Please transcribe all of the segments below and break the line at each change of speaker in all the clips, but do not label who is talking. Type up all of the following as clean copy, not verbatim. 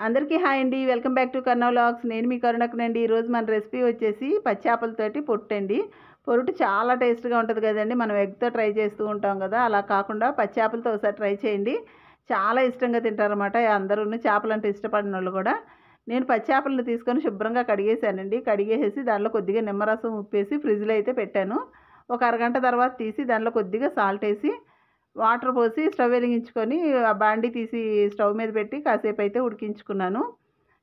అందరికీ హాయ్ అండి. Welcome back to Karna vlogs. నేను మీ కరుణకునండి. ఈరోజు మన రెసిపీ వచ్చేసి పచ్చాపలతోటి పొట్టు అండి. పొరుటు చాలా టేస్ట్గా ఉంటుంది కదండి. మనం ఎగ్తో ట్రై చేస్తూ ఉంటాం కదా, అలా కాకుండా పచ్చాపలతో ఒకసారి ట్రై చేయండి. చాలా ఇష్టంగా తింటారన్నమాట అందరూ. చేపలు అంటే ఇష్టపడిన వాళ్ళు కూడా. నేను పచ్చాపలను తీసుకొని శుభ్రంగా కడిగేసానండి. కడిగేసి దానిలో కొద్దిగా నిమ్మరసం ఉప్పేసి ఫ్రిడ్జ్లో అయితే పెట్టాను. ఒక అరగంట తర్వాత తీసి దానిలో కొద్దిగా సాల్ట్ వేసి వాటర్ పోసి స్టవ్ వెలిగించుకొని ఆ బాండీ తీసి స్టవ్ మీద పెట్టి కాసేపు అయితే ఉడికించుకున్నాను.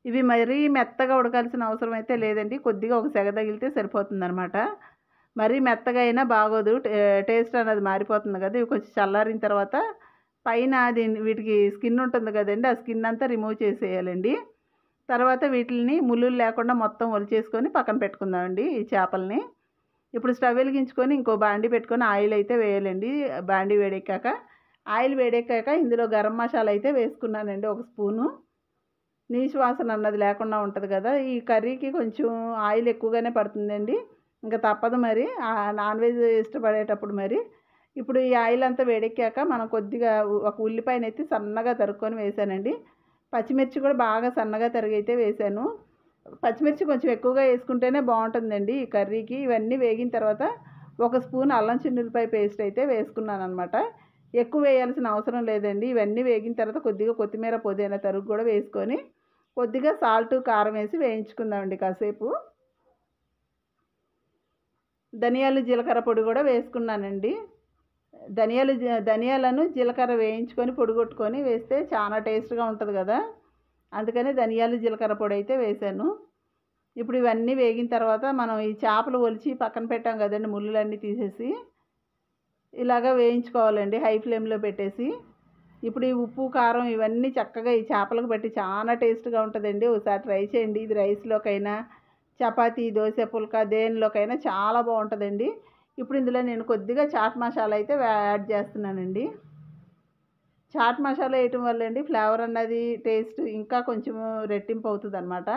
ఇవి మరీ మెత్తగా ఉడకాల్సిన అవసరం అయితే లేదండి. కొద్దిగా ఒక సెగ తగిలితే సరిపోతుందనమాట. మరీ మెత్తగా అయినా బాగోదు, టేస్ట్ అనేది మారిపోతుంది కదా. ఇవి కొంచెం చల్లారిన తర్వాత పైన వీటికి స్కిన్ ఉంటుంది కదండి, ఆ స్కిన్ అంతా రిమూవ్ చేసేయాలండి. తర్వాత వీటిని ముళ్ళులు లేకుండా మొత్తం ఒలిచేసుకొని పక్కన పెట్టుకుందామండి ఈ చేపల్ని. ఇప్పుడు స్టవ్ వెలిగించుకొని ఇంకో బాండీ పెట్టుకొని ఆయిల్ అయితే వేయాలండి. బాండీ వేడెక్కాక ఆయిల్ వేడెక్కాక ఇందులో గరం మసాలా అయితే వేసుకున్నానండి, ఒక స్పూను. నీచు వాసన అన్నది లేకుండా ఉంటుంది కదా. ఈ కర్రీకి కొంచెం ఆయిల్ ఎక్కువగానే పడుతుందండి, ఇంకా తప్పదు మరి నాన్ వెజ్ ఇష్టపడేటప్పుడు. మరి ఇప్పుడు ఈ ఆయిల్ అంతా వేడెక్కాక మనం కొద్దిగా ఒక ఉల్లిపాయనైతే సన్నగా తరుక్కొని వేసానండి. పచ్చిమిర్చి కూడా బాగా సన్నగా తరిగైతే వేసాను. పచ్చిమిర్చి కొంచెం ఎక్కువగా వేసుకుంటేనే బాగుంటుందండి ఈ కర్రీకి. ఇవన్నీ వేగిన తర్వాత ఒక స్పూన్ అల్లం చిన్నులపాయ పేస్ట్ అయితే వేసుకున్నాను అనమాట. ఎక్కువ వేయాల్సిన అవసరం లేదండి. ఇవన్నీ వేగిన తర్వాత కొద్దిగా కొత్తిమీర పుదీనా తరుగు కూడా వేసుకొని కొద్దిగా సాల్ట్ కారం వేసి వేయించుకుందామండి కాసేపు. ధనియాలు జీలకర్ర పొడి కూడా వేసుకున్నానండి. ధనియాలను జీలకర్ర వేయించుకొని పొడి కొట్టుకొని వేస్తే చాలా టేస్ట్గా ఉంటుంది కదా, అందుకని ధనియాలు జీలకర్ర పొడి అయితే వేసాను. ఇప్పుడు ఇవన్నీ వేగిన తర్వాత మనం ఈ చేపలు ఒలిచి పక్కన పెట్టాం కదండి, ముళ్ళులన్నీ తీసేసి ఇలాగా వేయించుకోవాలండి హై ఫ్లేమ్లో పెట్టేసి. ఇప్పుడు ఈ ఉప్పు కారం ఇవన్నీ చక్కగా ఈ చేపలకు బట్టి చాలా టేస్ట్గా ఉంటుందండి. ఒకసారి ట్రై చేయండి. ఇది రైస్లోకైనా, చపాతీ, దోశ, పుల్కా దేనిలోకైనా చాలా బాగుంటుందండి. ఇప్పుడు ఇందులో నేను కొద్దిగా చాట్ మసాలా అయితే యాడ్ చేస్తున్నానండి. చాట్ మసాలా వేయటం వల్ల అండి ఫ్లేవర్ అన్నది టేస్ట్ ఇంకా కొంచెం రెట్టింపు అవుతుంది అనమాట.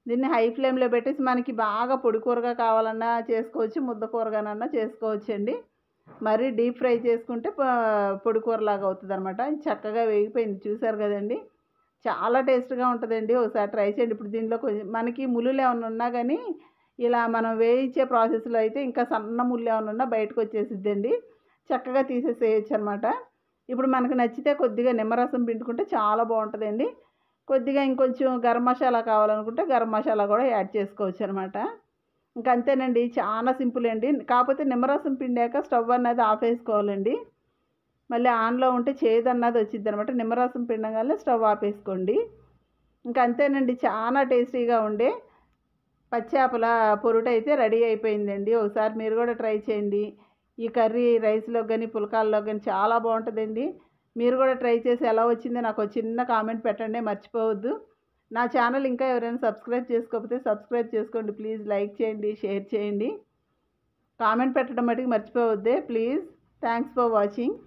దీన్ని హై ఫ్లేమ్లో పెట్టేసి మనకి బాగా పొడి కూరగా కావాలన్నా చేసుకోవచ్చు, ముద్ద కూరగానన్నా చేసుకోవచ్చు అండి. మరీ డీప్ ఫ్రై చేసుకుంటే పొడి కూరలాగా అవుతుంది అనమాట. చక్కగా వేగిపోయింది, చూసారు కదండి. చాలా టేస్ట్గా ఉంటుందండి. ఒకసారి ట్రై చేయండి. ఇప్పుడు దీనిలో కొంచెం మనకి ముళ్ళులు ఏమైనా ఉన్నా కానీ ఇలా మనం వేయించే ప్రాసెస్లో అయితే ఇంకా సన్న ముళ్ళు ఏమైనా ఉన్నా బయటకు వచ్చేసిద్దండి, చక్కగా తీసేసేయచ్చు అనమాట. ఇప్పుడు మనకు నచ్చితే కొద్దిగా నిమ్మరసం పిండుకుంటే చాలా బాగుంటుందండి. కొద్దిగా ఇంకొంచెం గరం మసాలా కావాలనుకుంటే గరం మసాలా కూడా యాడ్ చేసుకోవచ్చు అనమాట. ఇంకంతేనండి, చాలా సింపుల్ అండి. కాకపోతే నిమ్మరసం పిండాక స్టవ్ అన్నది ఆఫ్ వేసుకోవాలండి. మళ్ళీ ఆన్లో ఉంటే చేదు అన్నది వచ్చింది అనమాట. నిమ్మరసం పిండగానే స్టవ్ ఆపేసుకోండి. ఇంకంతేనండి, చాలా టేస్టీగా ఉండే పచ్చాపల పొరుటు అయితే రెడీ అయిపోయిందండి. ఒకసారి మీరు కూడా ట్రై చేయండి. ఈ కర్రీ రైస్లో కానీ పుల్కాల్లో కానీ చాలా బాగుంటుందండి. మీరు కూడా ట్రై చేసి ఎలా వచ్చిందో నాకు ఒక చిన్న కామెంట్ పెట్టండి, మర్చిపోవద్దు. నా ఛానల్ ఇంకా ఎవరైనా సబ్స్క్రైబ్ చేసుకోకపోతే సబ్స్క్రైబ్ చేసుకోండి ప్లీజ్. లైక్ చేయండి, షేర్ చేయండి, కామెంట్ పెట్టడం మటుకు మర్చిపోవద్దే ప్లీజ్. Thanks for watching.